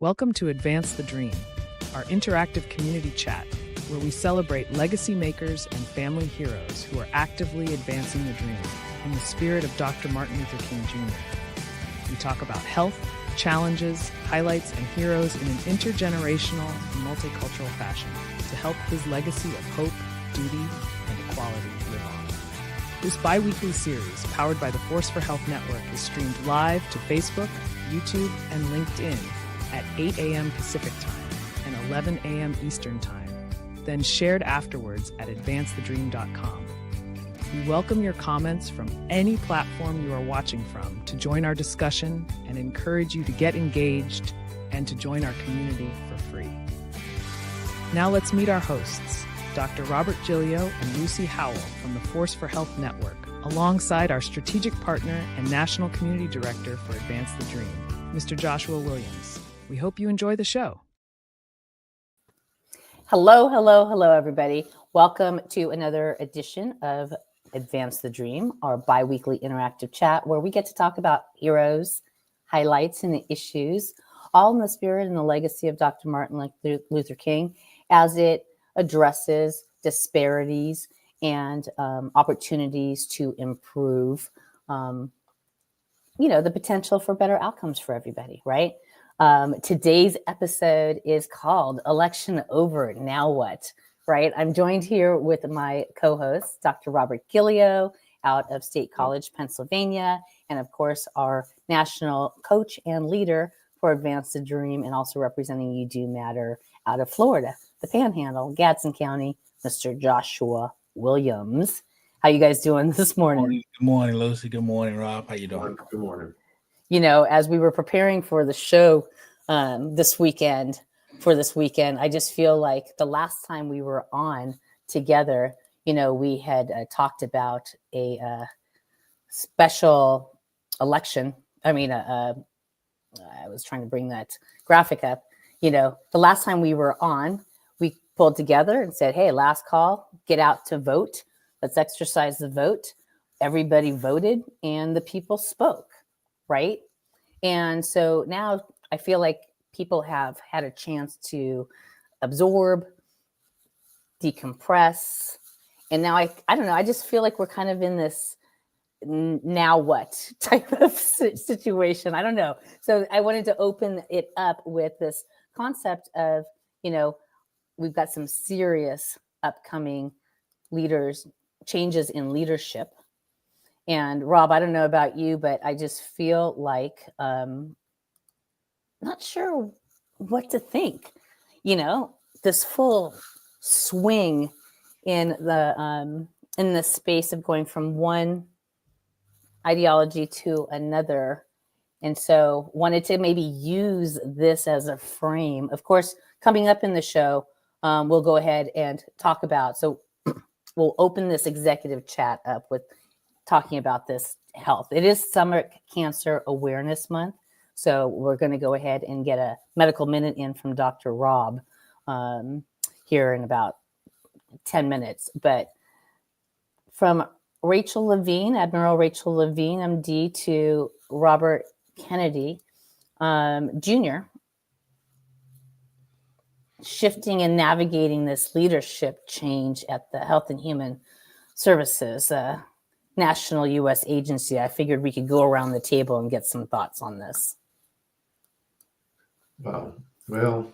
Welcome to Advance the Dream, our interactive community chat where we celebrate legacy makers and family heroes who are actively advancing the dream in the spirit of Dr. Martin Luther King Jr. We talk about health, challenges, highlights, and heroes in an intergenerational and multicultural fashion to help his legacy of hope, duty, and equality live on. This bi-weekly series, powered by the Force for Health Network, is streamed live to Facebook, YouTube, and LinkedIn at 8 a.m. Pacific Time and 11 a.m. Eastern Time, then shared afterwards at advancethedream.com. We welcome your comments from any platform you are watching from to join our discussion and encourage you to get engaged and to join our community for free. Now let's meet our hosts, Dr. Robert Gillio and Lucy Howell from the Force for Health Network, alongside our strategic partner and National Community Director for Advance the Dream, Mr. Joshua Williams. We hope you enjoy the show. Hello, everybody. Welcome to another edition of Advance the Dream, our bi-weekly interactive chat where we get to talk about heroes, highlights, and the issues, all in the spirit and the legacy of Dr. Martin Luther King as it addresses disparities and opportunities to improve, the potential for better outcomes for everybody, right? Today's episode is called Election Over, Now What? Right? I'm joined here with my co-host, Dr. Robert Gillio, out of State College, Pennsylvania, and of course, our national coach and leader for Advance the Dream, and also representing You Do Matter out of Florida, the Panhandle, Gadsden County, Mr. Joshua Williams. How you guys doing this morning? Good morning, Lucy. Good morning, Rob. How you doing? Good morning. You know, as we were preparing for the show this weekend, I just feel like the last time we were on together, we had talked about a special election. I was trying to bring that graphic up. The last time we were on, we pulled together and said, hey, last call, get out to vote. Let's exercise the vote. Everybody voted and the people spoke. Right. And so now I feel like people have had a chance to absorb, decompress. And now I don't know, I just feel like we're kind of in this now what type of situation. I don't know. So I wanted to open it up with this concept of, we've got some serious upcoming changes in leadership. And Rob, I don't know about you, but I just feel like not sure what to think. This full swing in the space of going from one ideology to another, and so wanted to maybe use this as a frame. Of course, coming up in the show, we'll go ahead and talk about. So we'll open this executive chat up with talking about this health. It is Summer Cancer Awareness Month. So we're going to go ahead and get a medical minute in from Dr. Rob here in about 10 minutes. But from Rachel Levine, Admiral Rachel Levine, MD, to Robert Kennedy, Jr., shifting and navigating this leadership change at the Health and Human Services National U.S. agency. I figured we could go around the table and get some thoughts on this. Wow. Well,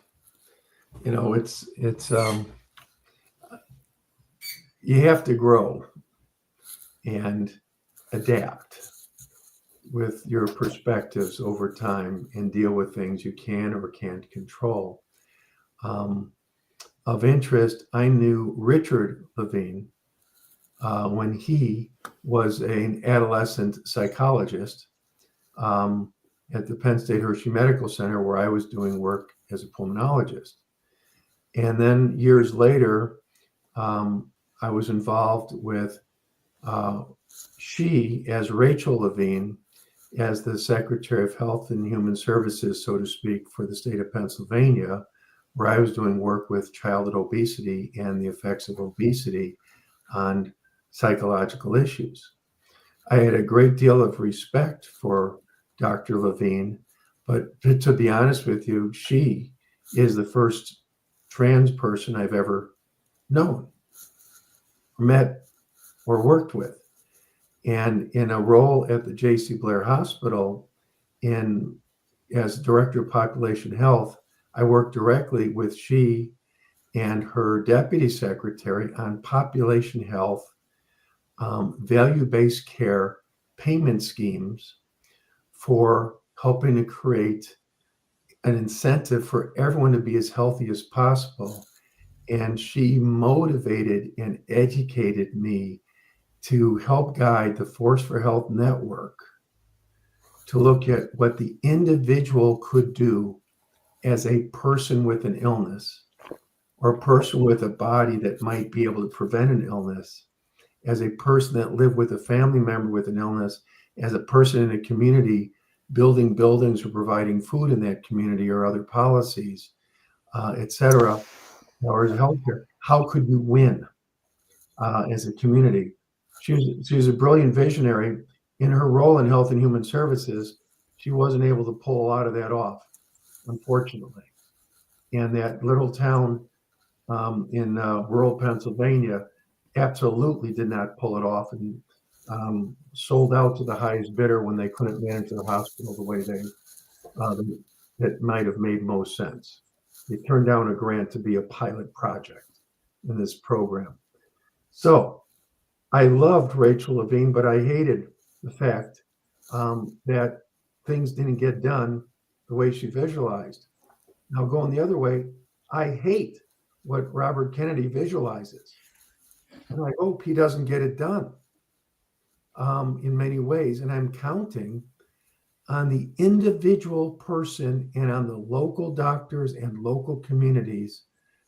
it's you have to grow and adapt with your perspectives over time and deal with things you can or can't control. Of interest, I knew Richard Levine when he was an adolescent psychologist at the Penn State Hershey Medical Center, where I was doing work as a pulmonologist. And then years later, I was involved with she, as Rachel Levine, as the Secretary of Health and Human Services, so to speak, for the state of Pennsylvania, where I was doing work with childhood obesity and the effects of obesity on psychological issues. I had a great deal of respect for Dr. Levine But to be honest with you, she is the first trans person I've ever known, met, or worked with. And in a role at the J.C. Blair Hospital as Director of Population Health, I worked directly with she and her deputy secretary on population health, value-based care payment schemes for helping to create an incentive for everyone to be as healthy as possible. And she motivated and educated me to help guide the Force for Health Network to look at what the individual could do as a person with an illness, or a person with a body that might be able to prevent an illness, as a person that lived with a family member with an illness, as a person in a community building buildings or providing food in that community or other policies, et cetera, or as healthcare. How could you win as a community? She was a brilliant visionary. In her role in Health and Human Services, she wasn't able to pull a lot of that off, unfortunately. And that little town in rural Pennsylvania absolutely did not pull it off, and sold out to the highest bidder when they couldn't manage the hospital the way that might have made most sense. They turned down a grant to be a pilot project in this program. So I loved Rachel Levine, but I hated the fact that things didn't get done the way she visualized. Now, going the other way, I hate what Robert Kennedy visualizes. And I hope he doesn't get it done in many ways. And I'm counting on the individual person and on the local doctors and local communities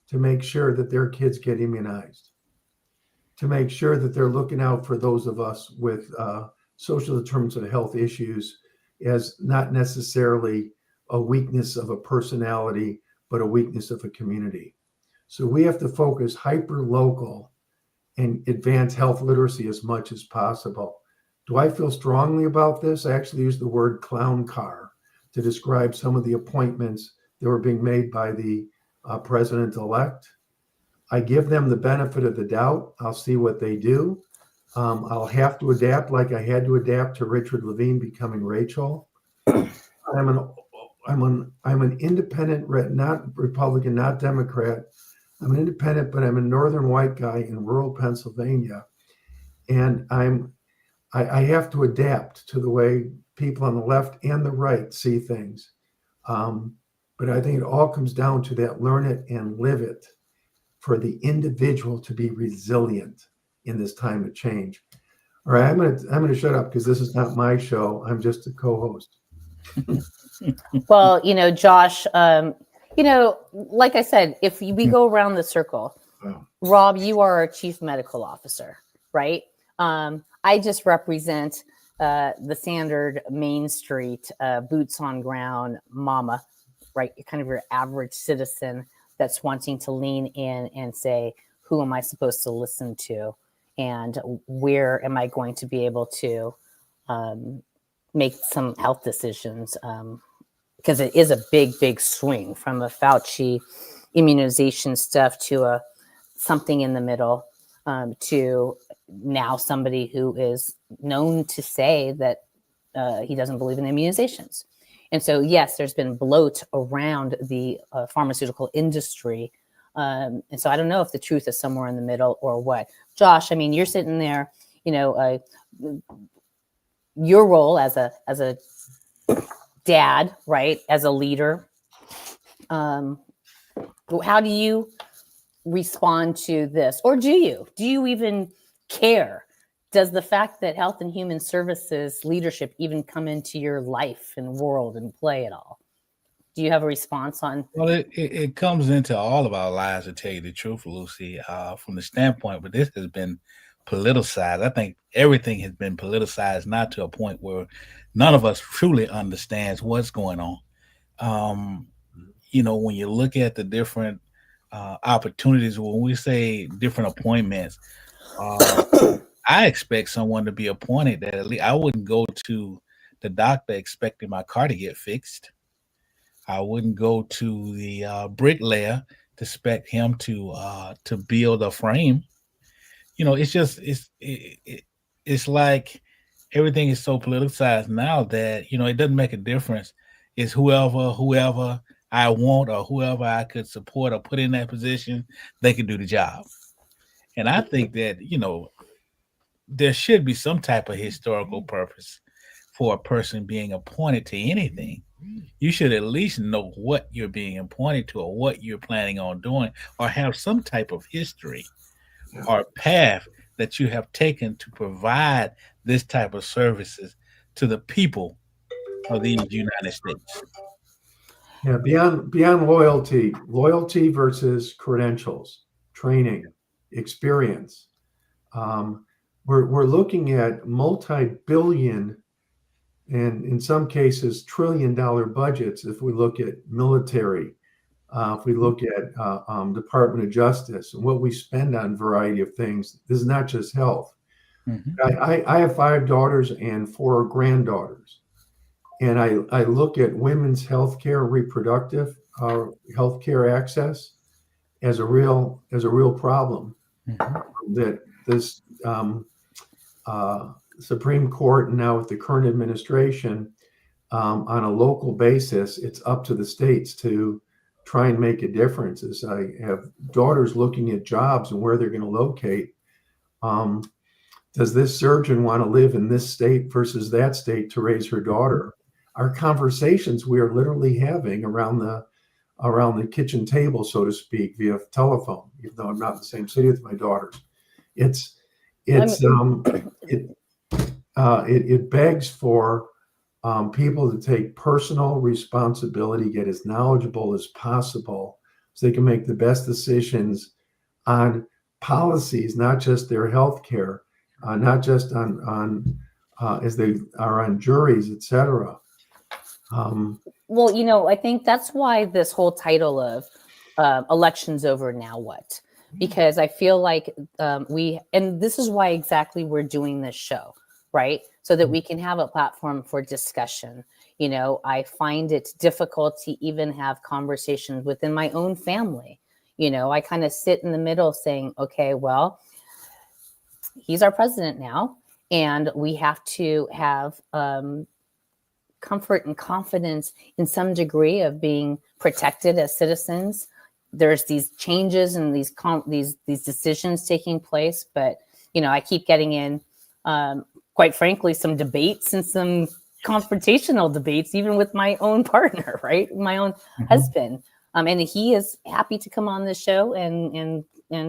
to make sure that their kids get immunized, to make sure that they're looking out for those of us with social determinants of health issues as not necessarily a weakness of a personality, but a weakness of a community. So we have to focus hyper local and advance health literacy as much as possible. Do I feel strongly about this? I actually use the word clown car to describe some of the appointments that were being made by the president-elect. I give them the benefit of the doubt. I'll see what they do. I'll have to adapt like I had to adapt to Richard Levine becoming Rachel. I'm an independent, not Republican, not Democrat. I'm an independent, but I'm a northern white guy in rural Pennsylvania. And I have to adapt to the way people on the left and the right see things. But I think it all comes down to that learn it and live it for the individual to be resilient in this time of change. All right, I'm gonna shut up because this is not my show. I'm just a co-host. Well, Josh, like I said, if we go around the circle, Rob, you are our chief medical officer, right? I just represent the standard Main Street, boots on ground mama, right? Kind of your average citizen that's wanting to lean in and say, who am I supposed to listen to? And where am I going to be able to make some health decisions? Because it is a big swing from a Fauci immunization stuff to something in the middle, to now somebody who is known to say that he doesn't believe in immunizations. And so, yes, there's been bloat around the pharmaceutical industry. And so I don't know if the truth is somewhere in the middle or what. Josh, I mean, you're sitting there, your role as a dad, right, as a leader, how do you respond to this? Or do you even care? Does the fact that Health and Human Services leadership even come into your life and world and play at all? Do you have a response on? Well, it comes into all of our lives, to tell you the truth, Lucy, from the standpoint, but this has been politicized. I think everything has been politicized, not to a point where none of us truly understands what's going on. When you look at the different opportunities, when we say different appointments, I expect someone to be appointed that at least I wouldn't go to the doctor expecting my car to get fixed. I wouldn't go to the bricklayer to expect him to build a frame. It's just it's like everything is so politicized now that it doesn't make a difference. It's whoever I want or whoever I could support or put in that position, they can do the job. And I think that there should be some type of historical purpose for a person being appointed to anything. You should at least know what you're being appointed to or what you're planning on doing, or have some type of history or path that you have taken to provide this type of services to the people of these United States. Yeah, beyond loyalty versus credentials, training, experience. We're looking at multi-billion and in some cases trillion-dollar budgets. If we look at military, if we look at Department of Justice and what we spend on a variety of things, this is not just health. I have 5 daughters and 4 granddaughters. And I look at women's health care, reproductive health care access as a real problem. That this Supreme Court, and now with the current administration, on a local basis, it's up to the states to try and make a difference. As I have daughters looking at jobs and where they're going to locate. Does this surgeon want to live in this state versus that state to raise her daughter? Our conversations we are literally having around the kitchen table, so to speak, via telephone, even though I'm not in the same city with my daughters. It begs for people to take personal responsibility, get as knowledgeable as possible, so they can make the best decisions on policies, not just their health care, not just on as they are on juries, etc. Well, I think that's why this whole title of elections over, now what? Because I feel like and this is why exactly we're doing this show, right? So that we can have a platform for discussion. I find it difficult to even have conversations within my own family. I kind of sit in the middle saying, okay, well, he's our president now, and we have to have comfort and confidence in some degree of being protected as citizens. There's these changes and these decisions taking place, but I keep getting in, quite frankly, some debates and some confrontational debates, even with my own partner, right? My own husband, and he is happy to come on the show and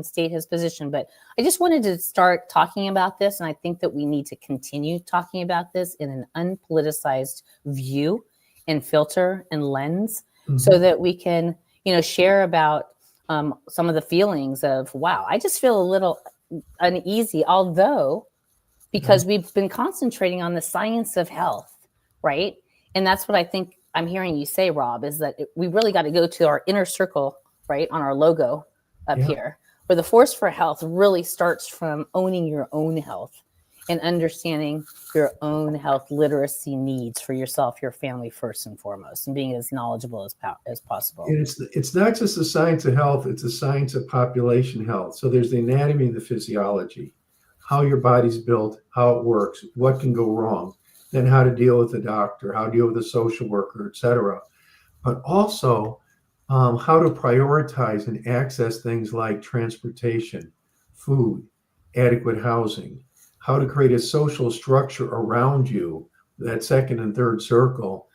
state his position. But I just wanted to start talking about this, and I think that we need to continue talking about this in an unpoliticized view and filter and lens, so that we can, share about some of the feelings of, wow, I just feel a little uneasy, although because we've been concentrating on the science of health, right? And that's what I think I'm hearing you say, Rob, is that we really got to go to our inner circle, right, on our logo up here, where the force for health really starts from owning your own health and understanding your own health literacy needs for yourself, your family first and foremost, and being as knowledgeable as possible. It's not just the science of health, it's the science of population health. So there's the anatomy and the physiology, how your body's built, how it works, what can go wrong, then how to deal with the doctor, how to deal with the social worker, etc. But also how to prioritize and access things like transportation, food, adequate housing, how to create a social structure around you, that second and third circle,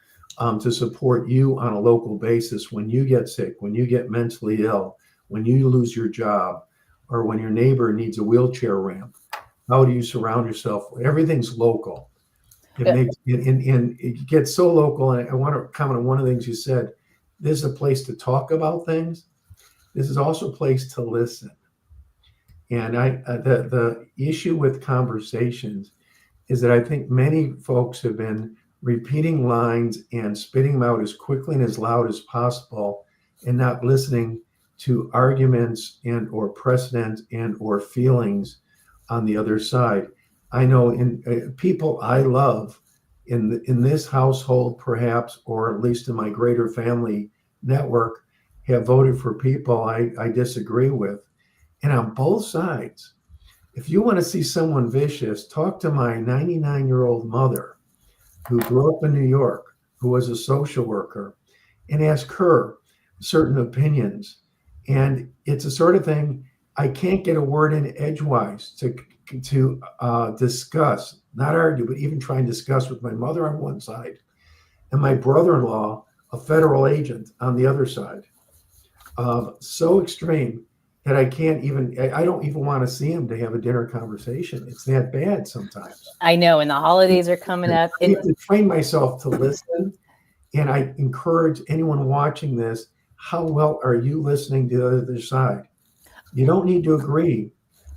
to support you on a local basis when you get sick, when you get mentally ill, when you lose your job, or when your neighbor needs a wheelchair ramp. How do you surround yourself? Everything's local. It gets so local. And I want to comment on one of the things you said. This is a place to talk about things. This is also a place to listen. And the issue with conversations is that I think many folks have been repeating lines and spitting them out as quickly and as loud as possible, and not listening to arguments and or precedent and or feelings on the other side. I know in people I love in this household, perhaps, or at least in my greater family network, have voted for people I disagree with. And on both sides, if you want to see someone vicious, talk to my 99-year-old mother who grew up in New York, who was a social worker, and ask her certain opinions. And it's a sort of thing I can't get a word in edgewise to discuss, not argue, but even try and discuss with my mother on one side and my brother-in-law, a federal agent, on the other side. So extreme that I don't even want to see him to have a dinner conversation. It's that bad sometimes. I know, and the holidays are coming up. I have to train myself to listen. And I encourage anyone watching this, how well are you listening to the other side? You don't need to agree,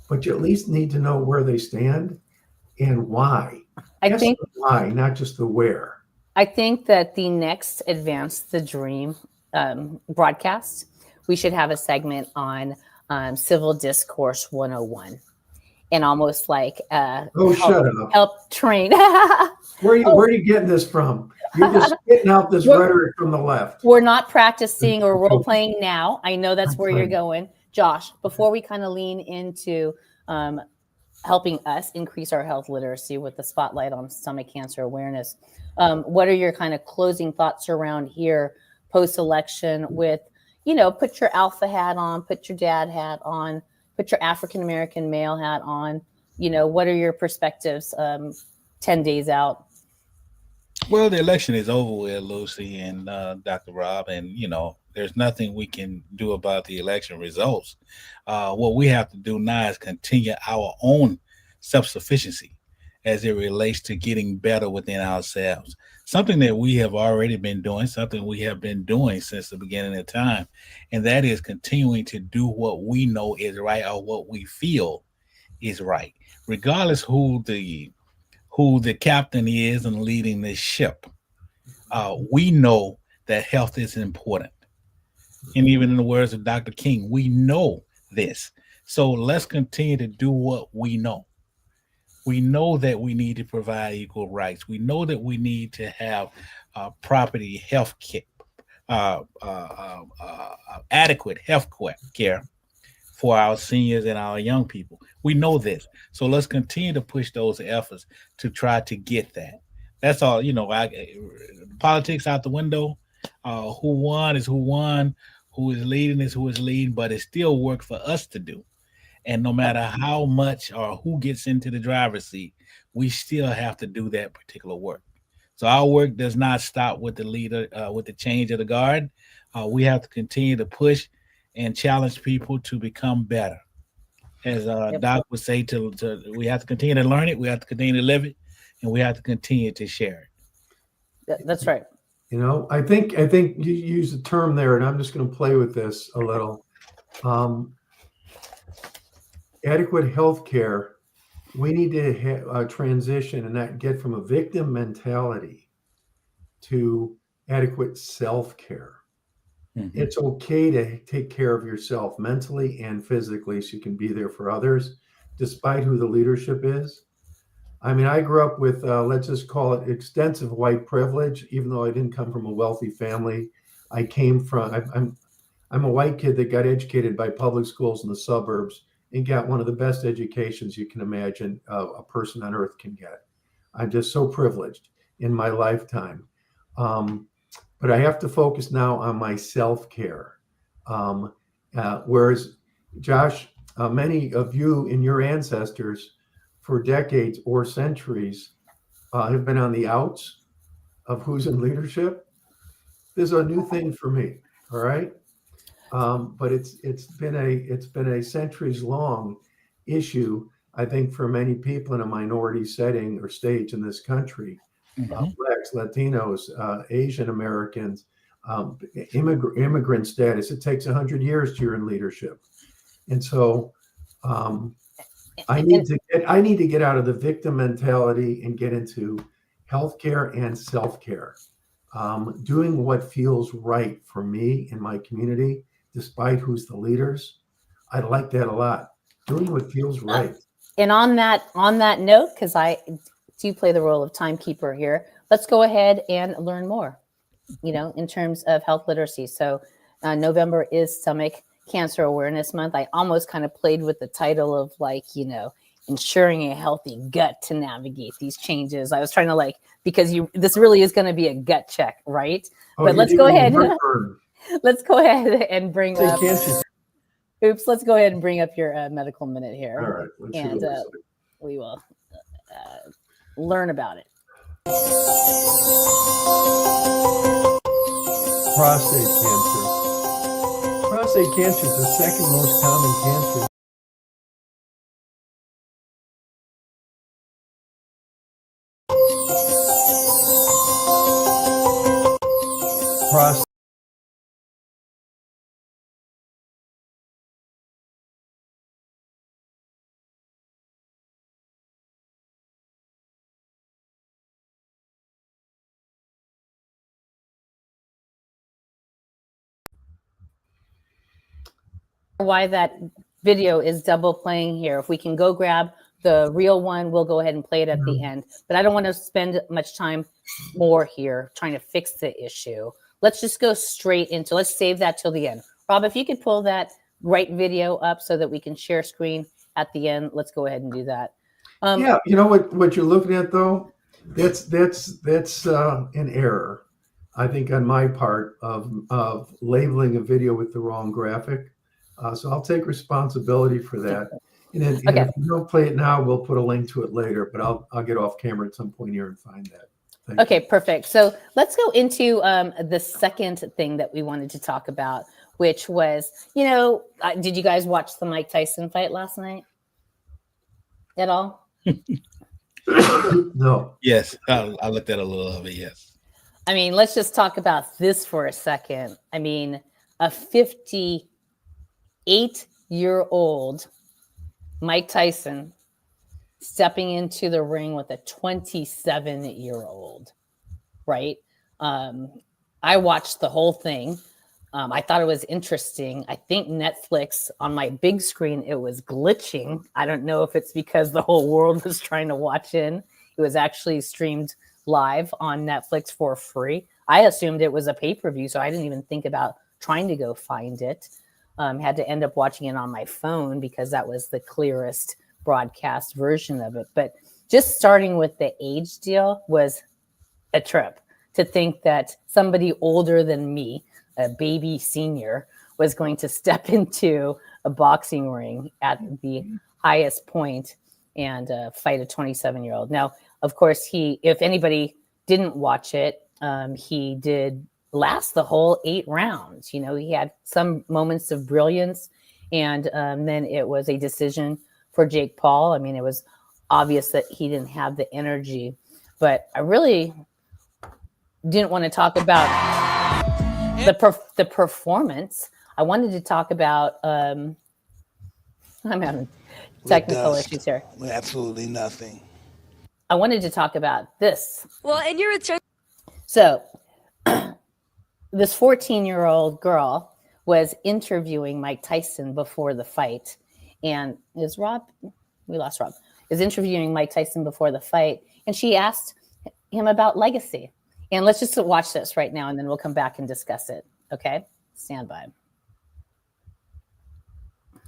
but you at least need to know where they stand and why. I think why, not just the where. I think that the next Advance the Dream broadcast, we should have a segment on Civil Discourse 101, and almost like help train. Where are you getting this from? You're just getting out this rhetoric from the left. We're not practicing or role playing now. I know that's where you're going, Josh. Before we kind of lean into helping us increase our health literacy with the spotlight on stomach cancer awareness, what are your kind of closing thoughts around here post-election with, put your alpha hat on, put your dad hat on, put your African-American male hat on, what are your perspectives 10 days out? Well, the election is over with, Lucy and Dr. Rob, and there's nothing we can do about the election results. What we have to do now is continue our own self-sufficiency as it relates to getting better within ourselves. Something that we have already been doing, something we have been doing since the beginning of time, and that is continuing to do what we know is right or what we feel is right, regardless who the captain is and leading this ship. We know that health is important. And even in the words of Dr. King, we know this. So let's continue to do what we know. We know that we need to provide equal rights. We know that we need to have property health care, adequate health care for our seniors and our young people. We know this. So let's continue to push those efforts to try to get that. That's all, politics out the window. Who won is who won, who is leading is who is leading, but it still work for us to do. And no matter how much or who gets into the driver's seat, we still have to do that particular work. So our work does not stop with the leader, with the change of the guard. We have to continue to push and challenge people to become better. As Doc would say, we have to continue to learn it, we have to continue to live it, and we have to continue to share it. That's right. I think you used a term there, and I'm just going to play with this a little. Adequate health care. We need to transition and not get from a victim mentality to adequate self-care. Mm-hmm. It's okay to take care of yourself mentally and physically so you can be there for others, despite who the leadership is. I mean, I grew up with, let's just call it extensive white privilege, even though I didn't come from a wealthy family. I'm a white kid that got educated by public schools in the suburbs and got one of the best educations you can imagine a person on earth can get. I'm just so privileged in my lifetime. But I have to focus now on my self-care. Whereas, Josh, many of you and your ancestors for decades or centuries have been on the outs of who's in leadership. This is a new thing for me, all right? But it's been a centuries long issue, I think, for many people in a minority setting or stage in this country. Mm-hmm. Blacks, Latinos, Asian Americans, immigrant status. It takes 100 years to you're in leadership, and so I need to get out of the victim mentality and get into healthcare and self-care, doing what feels right for me and my community, despite who's the leaders. I like that a lot. Doing what feels right. And on that note, because I do play the role of timekeeper here, let's go ahead and learn more, in terms of health literacy. So November is Stomach Cancer Awareness Month. I almost kind of played with the title of ensuring a healthy gut to navigate these changes. I was trying to because this really is going to be a gut check, right? But let's go ahead. Let's go ahead and bring up. Let's go ahead and bring up your medical minute here. All right. Let's and we will learn about it. Prostate cancer. Prostate cancer is the second most common cancer. Why that video is double playing here. If we can go grab the real one, we'll go ahead and play it at the end. But I don't want to spend much time more here trying to fix the issue. Let's just go straight into, let's save that till the end. Rob, if you could pull that right video up so that we can share screen at the end, let's go ahead and do that. Yeah, you know what you're looking at though? That's an error, I think, on my part of labeling a video with the wrong graphic. So I'll take responsibility for that. And if we don't play it now, we'll put a link to it later. But I'll get off camera at some point here and find that. Okay, perfect. So let's go into the second thing that we wanted to talk about, which was, did you guys watch the Mike Tyson fight last night at all? No. Yes, I looked at a little of it, yes. I mean, let's just talk about this for a second. I mean, a 58-year-old Mike Tyson stepping into the ring with a 27-year-old, right? I watched the whole thing. I thought it was interesting. I think Netflix, on my big screen, it was glitching. I don't know if it's because the whole world was trying to watch in. It was actually streamed live on Netflix for free. I assumed it was a pay-per-view, so I didn't even think about trying to go find it. Had to end up watching it on my phone because that was the clearest broadcast version of it. But just starting with the age deal was a trip, to think that somebody older than me, a baby senior, was going to step into a boxing ring at the highest point and fight a 27-year-old. Now, of course, if anybody didn't watch it, he did last the whole 8 rounds. He had some moments of brilliance, and then it was a decision for Jake Paul. I mean, it was obvious that he didn't have the energy, but I really didn't want to talk about the performance. I wanted to talk about I'm having technical issues here. Absolutely nothing. I wanted to talk about this. Well, and your return. So this 14-year-old girl was interviewing Mike Tyson before the fight. And we lost Rob, is interviewing Mike Tyson before the fight. And she asked him about legacy. And let's just watch this right now, and then we'll come back and discuss it. Okay? Stand by.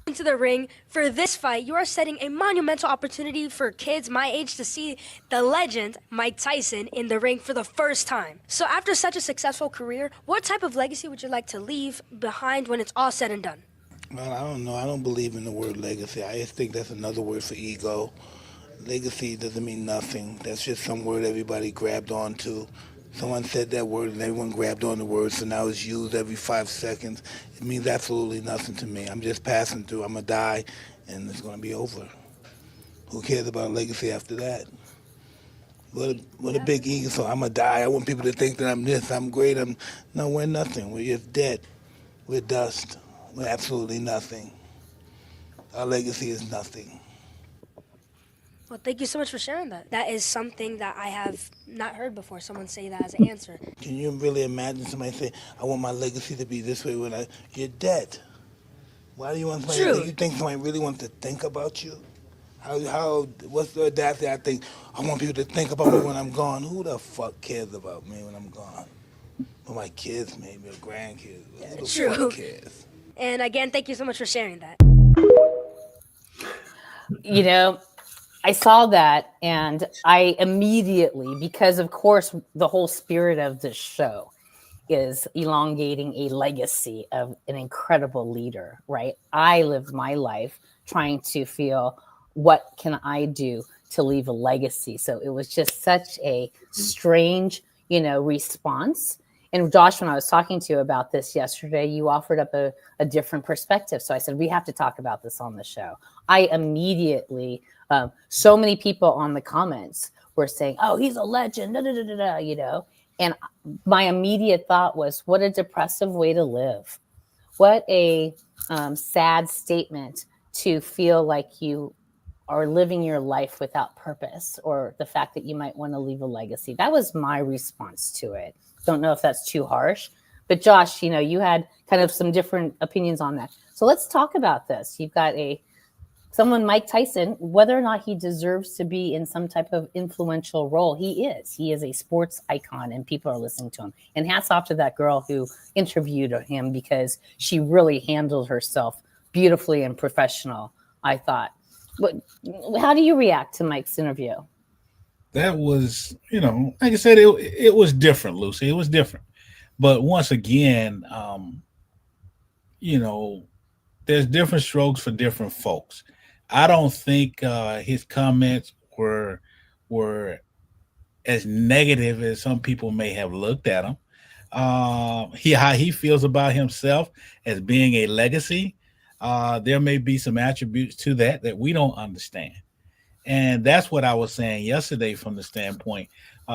Into the ring for this fight, you are setting a monumental opportunity for kids my age to see the legend Mike Tyson in the ring for the first time. So after such a successful career, what type of legacy would you like to leave behind when it's all said and done? Well, I don't know. I don't believe in the word legacy. I just think that's another word for ego. Legacy doesn't mean nothing. That's just some word everybody grabbed onto. Someone said that word and everyone grabbed on the word, so now it's used every 5 seconds. It means absolutely nothing to me. I'm just passing through. I'm going to die, and it's going to be over. Who cares about legacy after that? What a big ego. So I'm going to die. I want people to think that I'm this, I'm great. No, we're nothing. We're just dead. We're dust. We're absolutely nothing. Our legacy is nothing. Well, thank you so much for sharing that. That is something that I have not heard before, someone say that as an answer. Can you really imagine somebody say, I want my legacy to be this way when you're dead? Why do you want somebody? You think somebody really wants to think about you? What's the audacity? I think I want people to think about me when I'm gone. Who the fuck cares about me when I'm gone? Well, my kids, maybe, or grandkids. Who the True. fuck cares? And again, thank you so much for sharing that. You know, I saw that and I immediately, because of course, the whole spirit of the show is elongating a legacy of an incredible leader, right? I lived my life trying to feel, what can I do to leave a legacy? So it was just such a strange, response. And Josh, when I was talking to you about this yesterday, you offered up a different perspective. So I said, we have to talk about this on the show. I immediately, so many people on the comments were saying, oh, he's a legend, And my immediate thought was, what a depressive way to live. What a sad statement to feel like you are living your life without purpose, or the fact that you might want to leave a legacy. That was my response to it. Don't know if that's too harsh, but Josh, you had kind of some different opinions on that. So let's talk about this. You've got someone, Mike Tyson, whether or not he deserves to be in some type of influential role, he is a sports icon and people are listening to him. And hats off to that girl who interviewed him, because she really handled herself beautifully and professional, I thought. But how do you react to Mike's interview? That was, like I said, it was different, Lucy. It was different. But once again, there's different strokes for different folks. I don't think his comments were as negative as some people may have looked at him. How he feels about himself as being a legacy. There may be some attributes to that we don't understand. And that's what I was saying yesterday from the standpoint.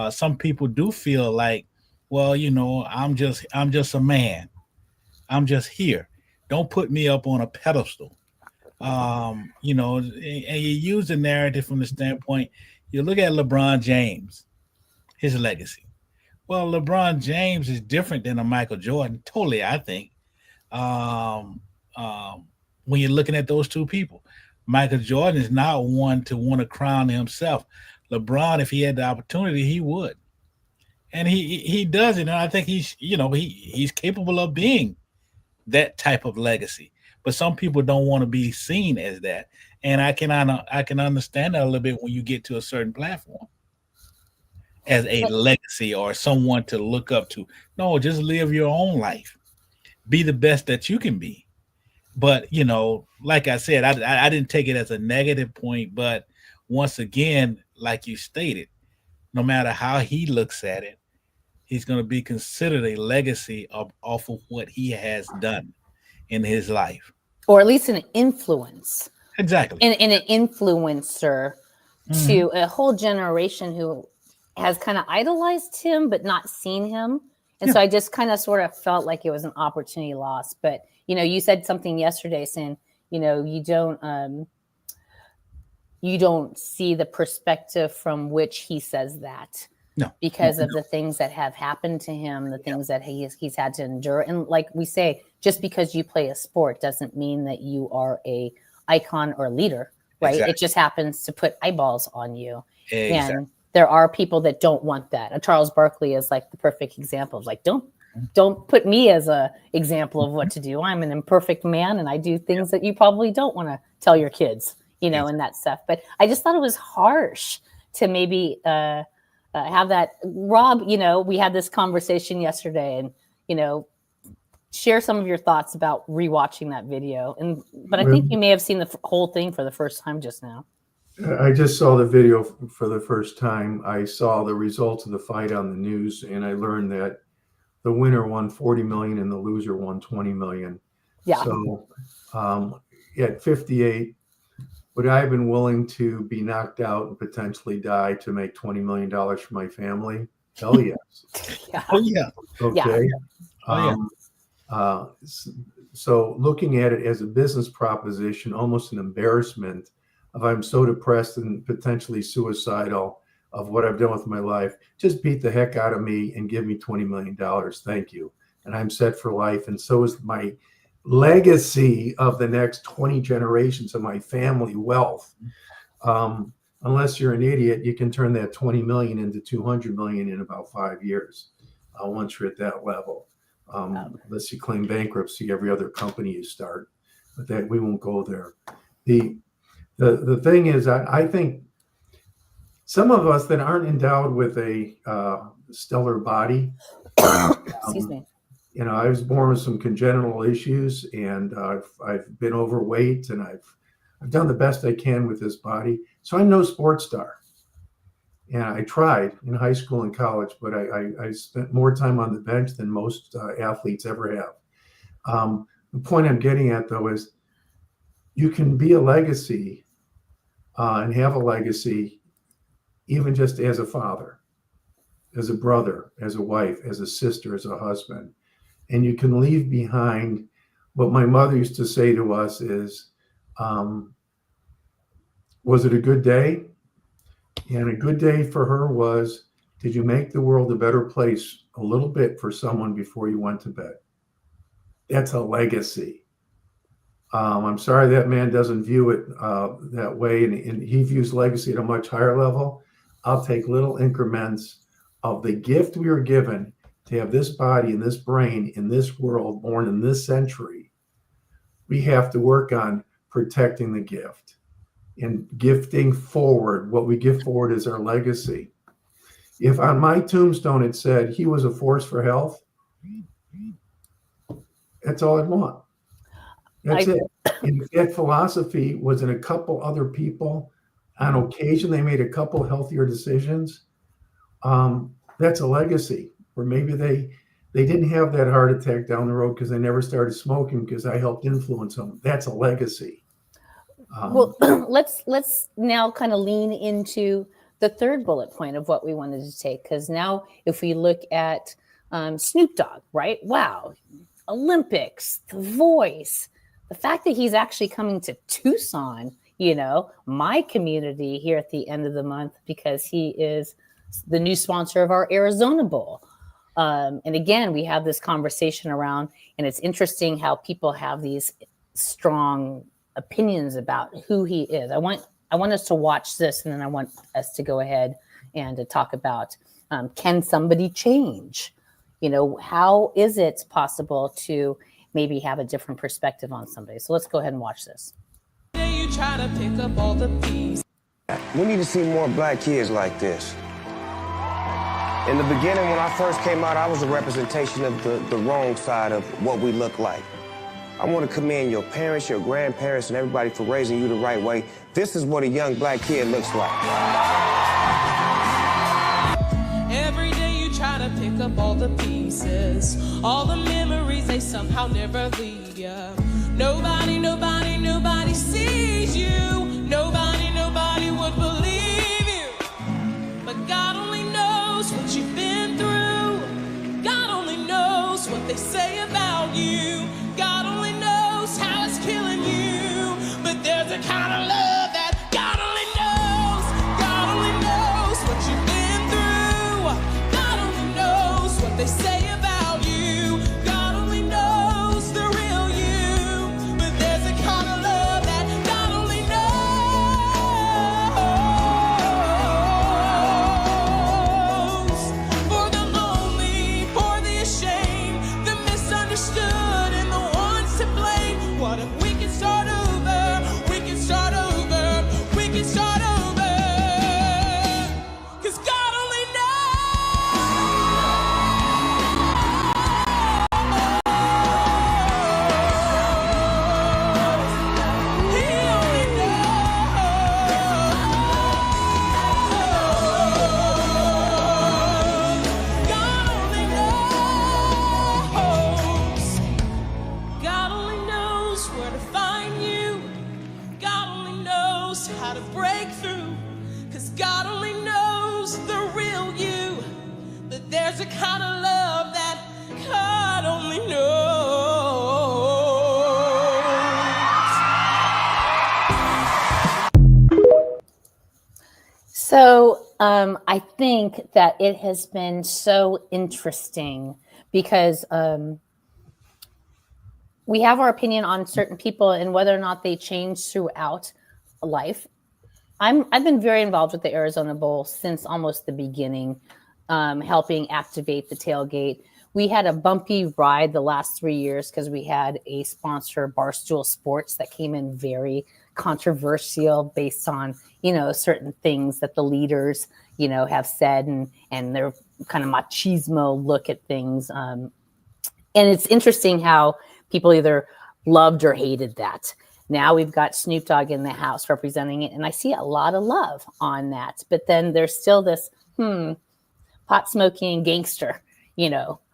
Some people do feel like, well, I'm just a man. I'm just here. Don't put me up on a pedestal. And you use the narrative from the standpoint, you look at LeBron James, his legacy. Well, LeBron James is different than a Michael Jordan, totally, I think. When you're looking at those two people, Michael Jordan is not one to want to crown himself. LeBron, if he had the opportunity, he would, and he does it. And I think he's capable of being that type of legacy. But some people don't want to be seen as that, and I can understand that a little bit when you get to a certain platform as a legacy or someone to look up to. No, just live your own life, be the best that you can be. But like I said, I didn't take it as a negative point. But once again, like you stated, no matter how he looks at it, he's going to be considered a legacy off of what he has done in his life, or at least an influence. Exactly, and an influencer to a whole generation who has kind of idolized him but not seen him. And so I just kind of sort of felt like it was an opportunity lost. But you said something yesterday saying you don't see the perspective from which he says that. No, because of the things that have happened to him, the things that he's had to endure. And like we say, just because you play a sport doesn't mean that you are a icon or leader, right? Exactly. It just happens to put eyeballs on you. Exactly. And there are people that don't want that. Charles Barkley is like the perfect example of like, don't put me as a example of what to do. I'm an imperfect man and I do things that you probably don't want to tell your kids, and that stuff. But I just thought it was harsh to maybe, have that. Rob, we had this conversation yesterday and, share some of your thoughts about rewatching that video. But I think you may have seen the whole thing for the first time just now. I just saw the video for the first time. I saw the results of the fight on the news and I learned that the winner won 40 million and the loser won 20 million. Yeah. So at 58, would I have been willing to be knocked out and potentially die to make $20 million for my family? Hell yes. Yeah. Oh, yeah. Okay. Yeah. So looking at it as a business proposition, almost an embarrassment of I'm so depressed and potentially suicidal of what I've done with my life, just beat the heck out of me and give me $20 million. Thank you. And I'm set for life. And so is my legacy of the next 20 generations of my family wealth. Unless you're an idiot, you can turn that 20 million into 200 million in about 5 years. Once you're at that level, unless you claim bankruptcy every other company you start, but that we won't go there. The thing is, I think some of us that aren't endowed with a stellar body, Excuse me. you know, I was born with some congenital issues, and I've been overweight, and I've done the best I can with this body. So I'm no sports star. And I tried in high school and college, but I spent more time on the bench than most athletes ever have. The point I'm getting at, though, is you can be a legacy and have a legacy even just as a father, as a brother, as a wife, as a sister, as a husband. And you can leave behind what my mother used to say to us is, was it a good day? And a good day for her was, did you make the world a better place a little bit for someone before you went to bed? That's a legacy. I'm sorry that man doesn't view it that way, and he views legacy at a much higher level. I'll take little increments of the gift we were given to have this body and this brain in this world, born in this century. We have to work on protecting the gift and gifting forward. What we give forward is our legacy. If on my tombstone it said he was a force for health, that's all I'd want. That's it. And if that philosophy was in a couple other people, on occasion they made a couple healthier decisions, that's a legacy. Or maybe they didn't have that heart attack down the road because they never started smoking because I helped influence them. That's a legacy. Well, let's now kind of lean into the third bullet point of what we wanted to take, because now if we look at Snoop Dogg, right? Wow, Olympics, The Voice, the fact that he's actually coming to Tucson, you know, my community here at the end of the month, because he is the new sponsor of our Arizona Bowl. And again, we have this conversation around, and it's interesting how people have these strong opinions about who he is. I want us to watch this, and then I want us to go ahead and to talk about, can somebody change? You know, how is it possible to maybe have a different perspective on somebody? So let's go ahead and watch this. You try to pick up all the pieces. We need to see more black kids like this. In the beginning, when I first came out, I was a representation of the wrong side of what we look like. I want to commend your parents, your grandparents, and everybody for raising you the right way. This is what a young black kid looks like. Every day you try to pick up all the pieces, all the memories, they somehow never leave you. Nobody sees you. Nobody would believe you. But God only knows what you've been through. God only knows what they say about you. God only knows how it's killing you. But there's a kind of love that God only knows. God only knows what you've been through. God only knows what they say about you. God only knows the real you. But there's a kind of love that God only knows. For the lonely, for the ashamed, the misunderstood, and the ones to blame. What if we can start over? We can start over. We can start over. 'Cause God only knows. He only knows. God only knows. God only knows where to find you. God only knows how to break through. 'Cause God only knows the real you. But there's a kind of love that God only knows. So I think that it has been so interesting because we have our opinion on certain people and whether or not they change throughout life. I've been very involved with the Arizona Bowl since almost the beginning, helping activate the tailgate. We had a bumpy ride the last 3 years because we had a sponsor, Barstool Sports, that came in very controversial based on, certain things that the leaders, have said, and their kind of machismo look at things. And it's interesting how people either loved or hated that. Now we've got Snoop Dogg in the house representing it, and I see a lot of love on that. But then there's still this pot smoking gangster,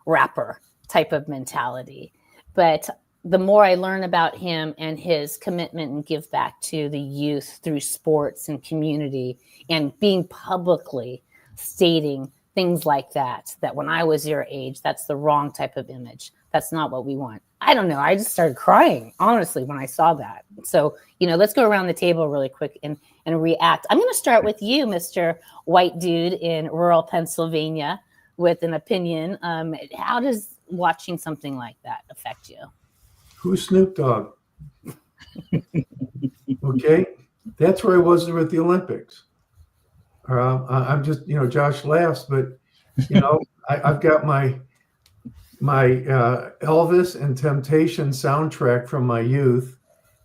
rapper type of mentality. But the more I learn about him and his commitment and give back to the youth through sports and community, and being publicly stating things like that when I was your age, that's the wrong type of image. That's not what we want. I don't know. I just started crying, honestly, when I saw that. So, let's go around the table really quick and react. I'm going to start with you, Mr. White Dude in rural Pennsylvania, with an opinion. How does watching something like that affect you? Who's Snoop Dogg? Okay, that's where I was with the Olympics. I'm just, Josh laughs, but I've got my Elvis and Temptation soundtrack from my youth,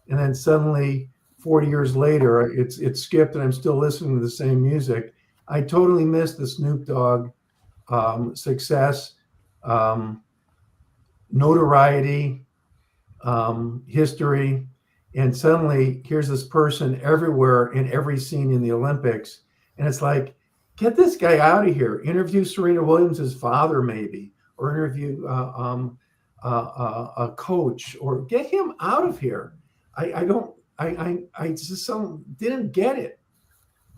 and then suddenly 40 years later, it's skipped, and I'm still listening to the same music. I totally missed the Snoop Dogg success, notoriety, history, and suddenly here's this person everywhere in every scene in the Olympics, and it's like, get this guy out of here. Interview Serena Williams' father, maybe, or interview a coach, or get him out of here. I just didn't get it.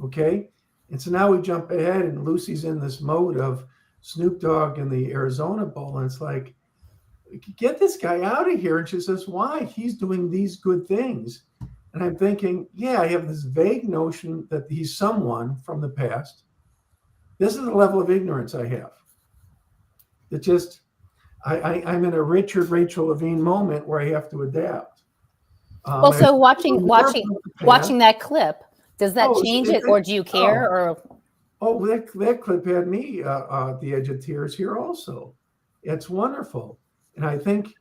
Okay. And so now we jump ahead, and Lucy's in this mode of Snoop Dogg in the Arizona Bowl. And it's like, get this guy out of here. And she says, why? He's doing these good things. And I'm thinking, yeah, I have this vague notion that he's someone from the past. This is the level of ignorance I have. It just, I'm in a Rachel Levine moment where I have to adapt. Well, so watching that clip, does that change it, or do you care? That clip had me at the edge of tears here also. It's wonderful. And I think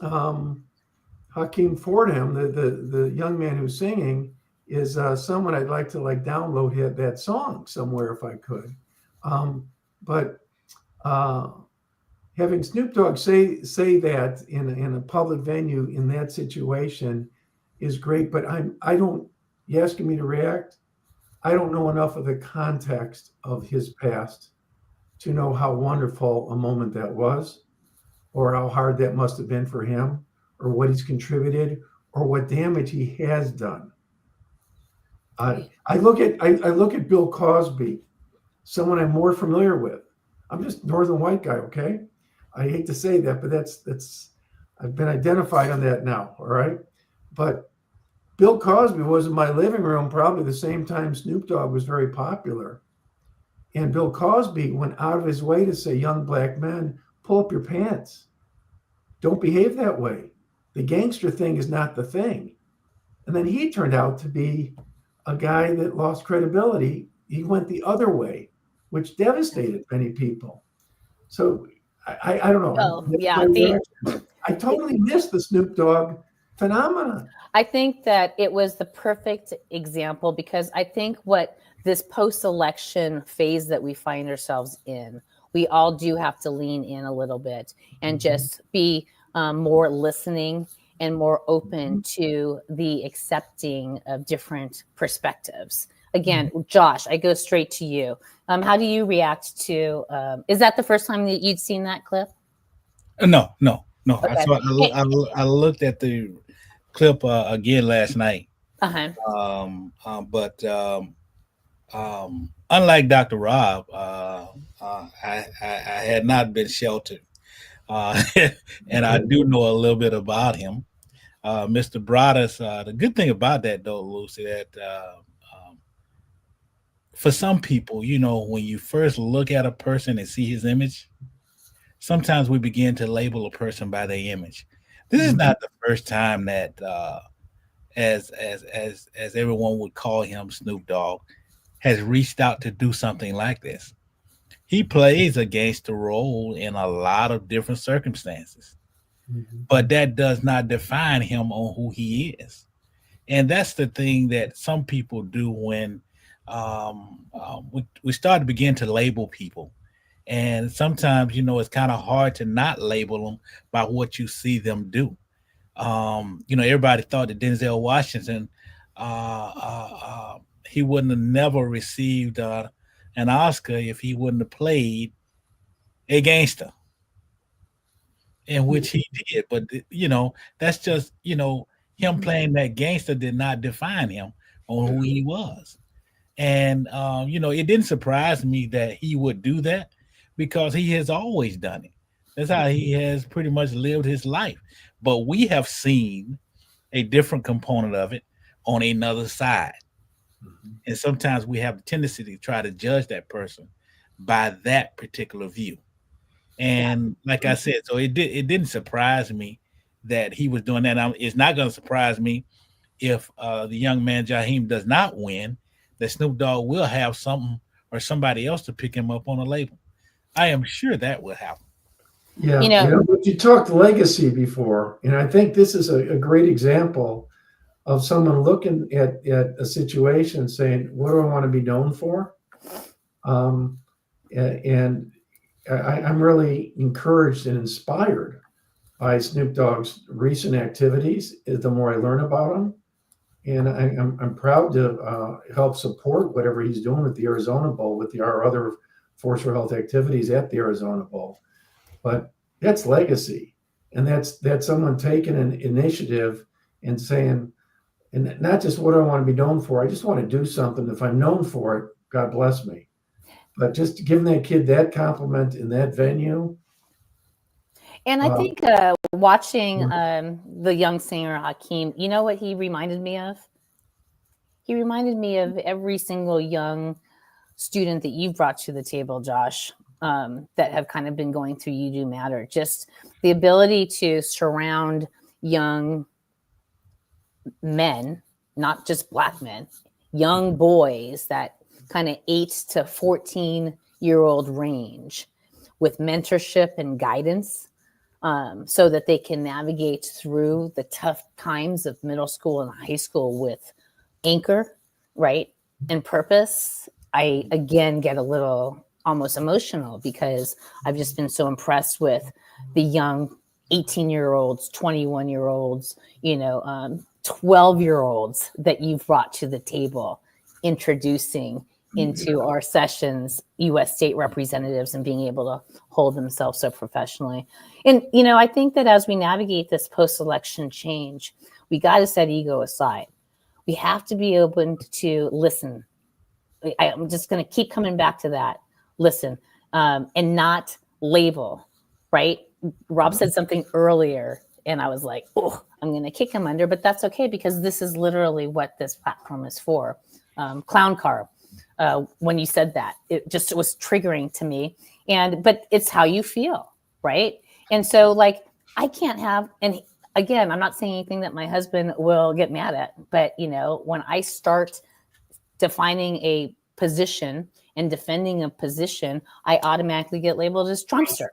Hakeem Fordham, the young man who's singing, is someone I'd like to download that song somewhere if I could. But having Snoop Dogg say that in a public venue in that situation is great. But you asking me to react? I don't know enough of the context of his past to know how wonderful a moment that was, or how hard that must have been for him, or what he's contributed, or what damage he has done. I look at Bill Cosby, someone I'm more familiar with. I'm just northern white guy, okay? I hate to say that, but that's I've been identified on that now, all right? But Bill Cosby was in my living room probably the same time Snoop Dogg was very popular. And Bill Cosby went out of his way to say, young black men, pull up your pants. Don't behave that way. The gangster thing is not the thing. And then he turned out to be a guy that lost credibility. He went the other way, which devastated many people. So I don't know. Oh, yeah. I totally missed the Snoop Dogg phenomenon. I think that it was the perfect example, because I think what this post-election phase that we find ourselves in, we all do have to lean in a little bit and just be more listening and more open to the accepting of different perspectives. Again, Josh, I go straight to you. How do you react to, is that the first time that you'd seen that clip? No. Okay. I looked at the clip again last night. But unlike Dr. Rob, I had not been sheltered. And I do know a little bit about him. Mr. Broadus, the good thing about that, though, Lucy, that for some people, when you first look at a person and see his image, sometimes we begin to label a person by their image. This is not the first time that as everyone would call him, Snoop Dogg, has reached out to do something like this. He plays a gangster role in a lot of different circumstances, Mhm. but that does not define him on who he is. And that's the thing that some people do when we start to begin to label people. And sometimes, it's kind of hard to not label them by what you see them do. Everybody thought that Denzel Washington, he wouldn't have never received an Oscar if he wouldn't have played a gangster, in which he did. But that's just him playing that gangster did not define him on who he was. And it didn't surprise me that he would do that because he has always done it. That's how he has pretty much lived his life. But we have seen a different component of it on another side. And sometimes we have a tendency to try to judge that person by that particular view. And like I said, so it didn't surprise me that he was doing that. It's not going to surprise me if the young man Jaheim does not win, that Snoop Dogg will have something or somebody else to pick him up on a label. I am sure that will happen. Yeah, but you talked legacy before, and I think this is a great example of someone looking at a situation saying, what do I want to be known for? And I'm really encouraged and inspired by Snoop Dogg's recent activities. The more I learn about him, and I'm proud to help support whatever he's doing with the Arizona Bowl, with our other Force for Health activities at the Arizona Bowl. But that's legacy, and that's someone taking an initiative and saying, and not just what I want to be known for. I just want to do something. If I'm known for it, God bless me. But just giving that kid that compliment in that venue. And I think watching the young singer Hakeem, you know what he reminded me of? He reminded me of every single young student that you've brought to the table, Josh, that have kind of been going through You Do Matter. Just the ability to surround young men, not just Black men, young boys, that kind of 8 to 14-year-old range, with mentorship and guidance, so that they can navigate through the tough times of middle school and high school with anchor, right, and purpose. I, again, get a little almost emotional because I've just been so impressed with the young 18-year-olds, 21-year-olds, 12-year-olds that you've brought to the table, introducing into our sessions, U.S. state representatives, and being able to hold themselves so professionally. And, I think that as we navigate this post-election change, we got to set ego aside. We have to be open to listen. I'm just going to keep coming back to that. Listen, and not label, right? Rob said something earlier, and I was like, oh, I'm going to kick him under, but that's okay, because this is literally what this platform is for. Clown car. When you said that, it was triggering to me. But it's how you feel, right? And so, like, I can't have, and again, I'm not saying anything that my husband will get mad at, but when I start defining a position and defending a position, I automatically get labeled as Trumpster.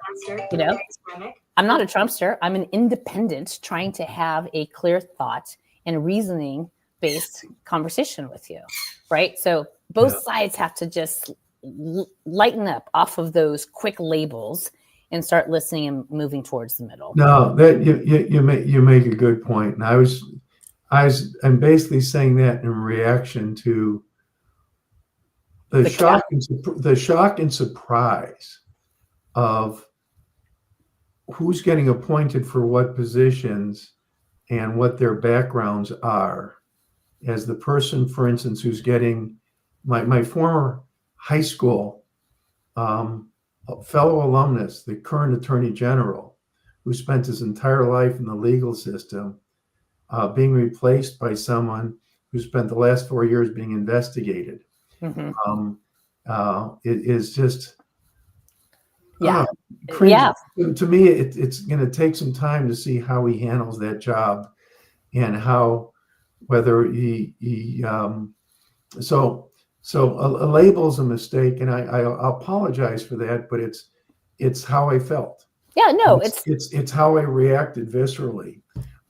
I'm not a Trumpster. I'm an independent trying to have a clear thought and reasoning based conversation with you, right? So both sides have to just lighten up off of those quick labels and start listening and moving towards the middle. No, that you make a good point. And I'm basically saying that in reaction to the shock and surprise of who's getting appointed for what positions and what their backgrounds are. As the person, for instance, who's getting my former high school fellow alumnus, the current attorney general, who spent his entire life in the legal system, being replaced by someone who spent the last 4 years being investigated. Mm-hmm. It is just cringe. Yeah. To me, it's going to take some time to see how he handles that job and how whether so a label is a mistake, and I apologize for that, but it's how I felt. Yeah, no, It's how I reacted viscerally.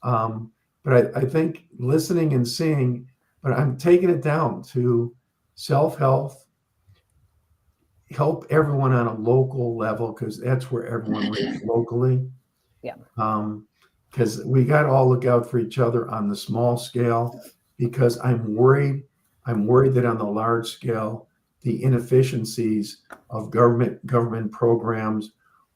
But I think listening and seeing, but I'm taking it down to self-health, help everyone on a local level, because that's where everyone lives locally. Yeah. Because we got to all look out for each other on the small scale, because I'm worried that on the large scale, the inefficiencies of government programs,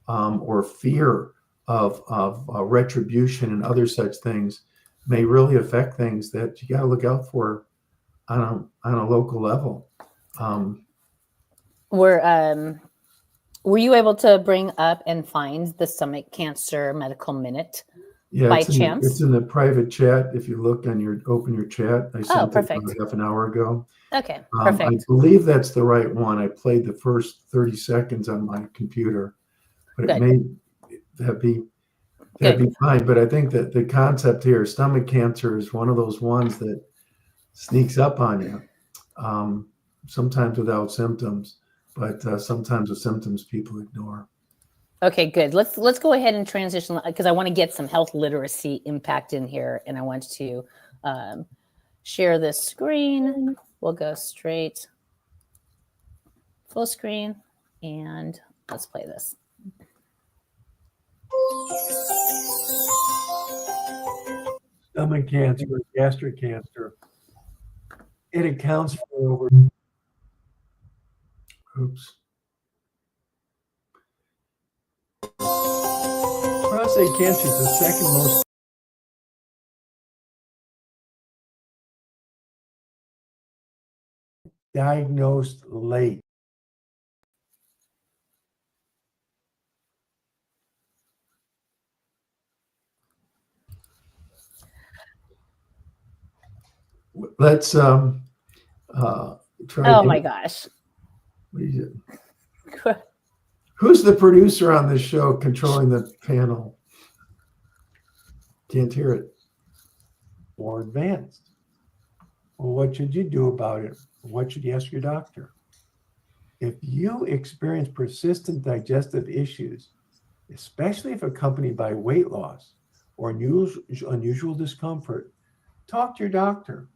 or fear of retribution and other such things may really affect things that you got to look out for on a local level. Were you able to bring up and find the stomach cancer medical minute by chance? It's in the private chat. If you look open your chat, I sent it perfect. about half an hour ago. Okay, I perfect. believe that's the right one. I played the first 30 seconds on my computer, but Good. it may that'd be fine. But I think that the concept here, stomach cancer, is one of those ones that sneaks up on you, sometimes without symptoms, but sometimes with symptoms people ignore. Okay, good. Let's go ahead and transition, because I want to get some health literacy impact in here, and I want to share this screen. We'll go straight full screen, and let's play this. Stomach cancer, gastric cancer, it accounts for over. Oops. Prostate cancer is the second most diagnosed late. Let's try. Oh my gosh. Who's the producer on this show controlling the panel? Can't hear it. More advanced. Well, what should you do about it? What should you ask your doctor? If you experience persistent digestive issues, especially if accompanied by weight loss or unusual discomfort, talk to your doctor.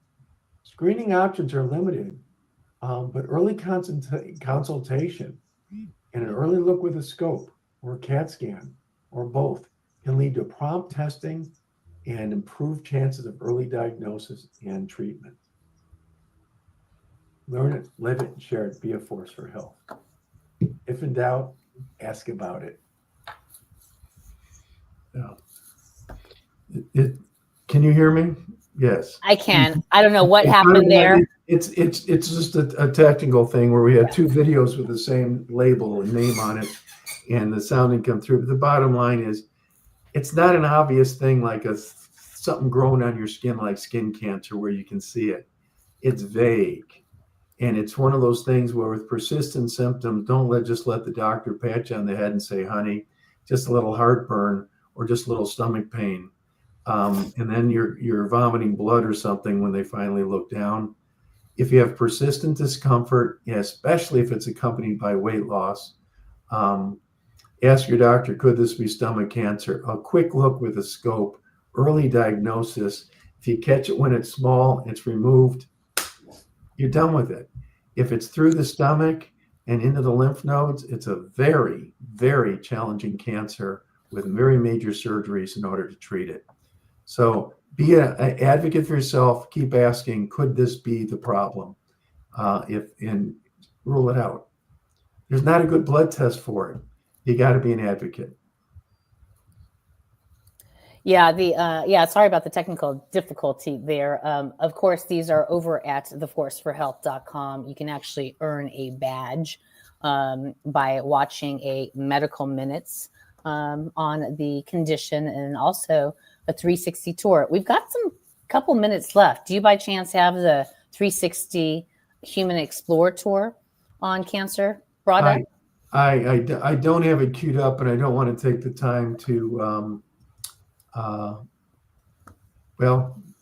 Screening options are limited, but early consultation and an early look with a scope or a CAT scan or both can lead to prompt testing and improved chances of early diagnosis and treatment. Learn it, live it, and share it. Be a force for health. If in doubt, ask about it. Can you hear me? Yes. I can. I don't know what happened there. It's just a technical thing where we had two videos with the same label and name on it, and the sound didn't come through. But the bottom line is, it's not an obvious thing like something growing on your skin like skin cancer where you can see it. It's vague. And it's one of those things where with persistent symptoms, just let the doctor pat you on the head and say, honey, just a little heartburn or just a little stomach pain. And then you're vomiting blood or something when they finally look down. If you have persistent discomfort, especially if it's accompanied by weight loss, ask your doctor, could this be stomach cancer? A quick look with a scope, early diagnosis. If you catch it when it's small, it's removed, you're done with it. If it's through the stomach and into the lymph nodes, it's a very, very challenging cancer with very major surgeries in order to treat it. So be an advocate for yourself. Keep asking, could this be the problem? And rule it out. There's not a good blood test for it. You got to be an advocate. Yeah, sorry about the technical difficulty there. Of course, these are over at theforceforhealth.com. You can actually earn a badge by watching a medical minutes on the condition, and also a 360 tour. We've got some couple minutes left. Do you by chance have the 360 Human Explorer tour on cancer brought up? I don't have it queued up, and I don't want to take the time to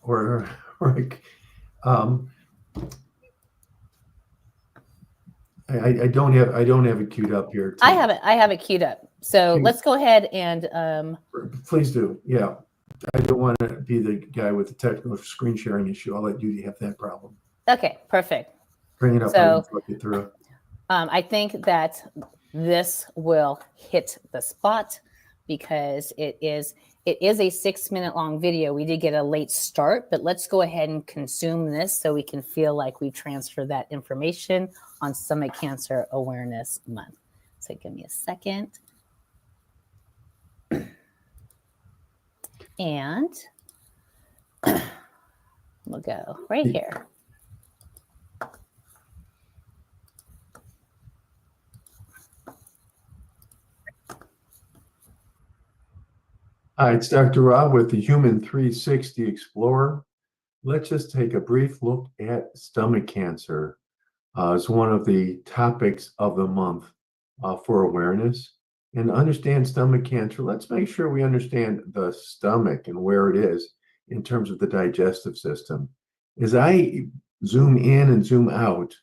or right. Um, I don't have it queued up here. I have it queued up. So Okay. let's go ahead and Please do. Yeah. I don't want to be the guy with the technical screen sharing issue. I'll let you have that problem. okay, perfect. Bring it up. I So can flip you through. I think that this will hit the spot because it is a 6-minute long video. We did get a late start, but let's go ahead and consume this so we can feel like we transfer that information on Stomach Cancer Awareness Month. So give me a second. And we'll go right here. Hi, it's Dr. Rob with the Human 360 Explorer. Let's just take a brief look at stomach cancer as one of the topics of the month for awareness. And to understand stomach cancer, let's make sure we understand the stomach and where it is in terms of the digestive system. As I zoom in and zoom out,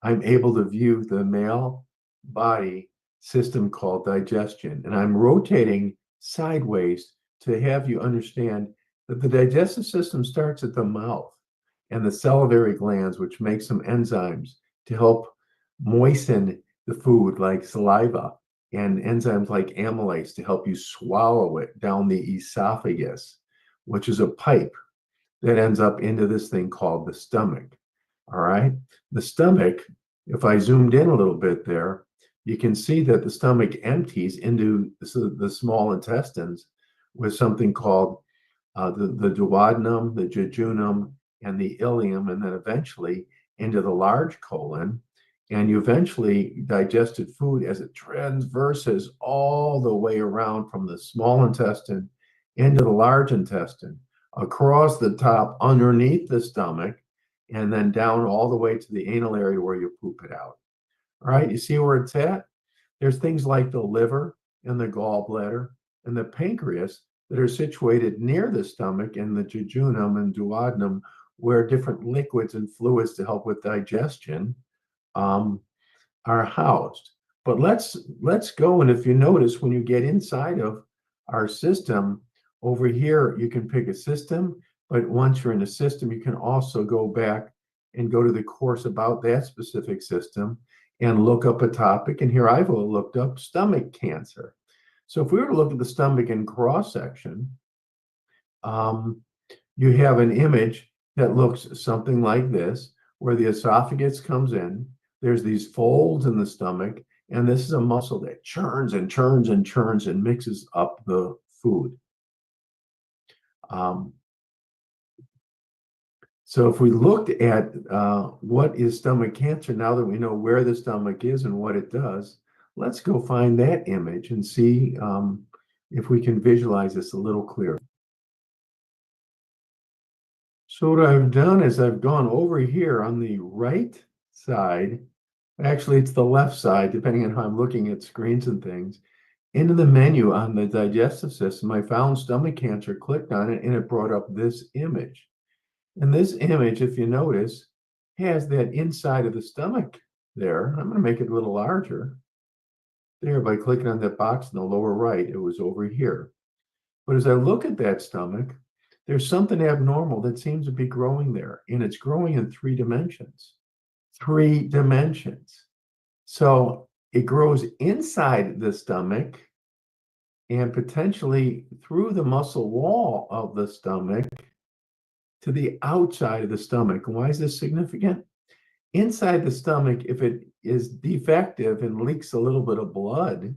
I'm able to view the male body system called digestion. And I'm rotating sideways to have you understand that the digestive system starts at the mouth and the salivary glands, which make some enzymes to help moisten the food like saliva, and enzymes like amylase to help you swallow it down the esophagus, which is a pipe that ends up into this thing called the stomach. All right. The stomach, if I zoomed in a little bit there, you can see that the stomach empties into the small intestines with something called the duodenum, the jejunum, and the ileum, and then eventually into the large colon. And you eventually digested food as it transverses all the way around from the small intestine into the large intestine, across the top, underneath the stomach, and then down all the way to the anal area where you poop it out. All right, you see where it's at? There's things like the liver and the gallbladder and the pancreas that are situated near the stomach and the jejunum and duodenum, where different liquids and fluids to help with digestion are housed. But let's go, and if you notice, when you get inside of our system, over here, you can pick a system, but once you're in a system, you can also go back and go to the course about that specific system and look up a topic. And here I've looked up stomach cancer. So if we were to look at the stomach in cross section, you have an image that looks something like this, where the esophagus comes in. There's these folds in the stomach, and this is a muscle that churns and churns and churns and mixes up the food. So if we looked at what is stomach cancer, now that we know where the stomach is and what it does, let's go find that image and see if we can visualize this a little clearer. So what I've done is I've gone over here on the right side, actually it's the left side, depending on how I'm looking at screens and things, into the menu on the digestive system. I found stomach cancer, clicked on it, and it brought up this image. And this image, if you notice, has that inside of the stomach there. I'm going to make it a little larger there by clicking on that box in the lower right. It was over here. But as I look at that stomach, there's something abnormal that seems to be growing there, and it's growing in 3 dimensions. 3 dimensions. So it grows inside the stomach and potentially through the muscle wall of the stomach to the outside of the stomach. And why is this significant? Inside the stomach, if it is defective and leaks a little bit of blood,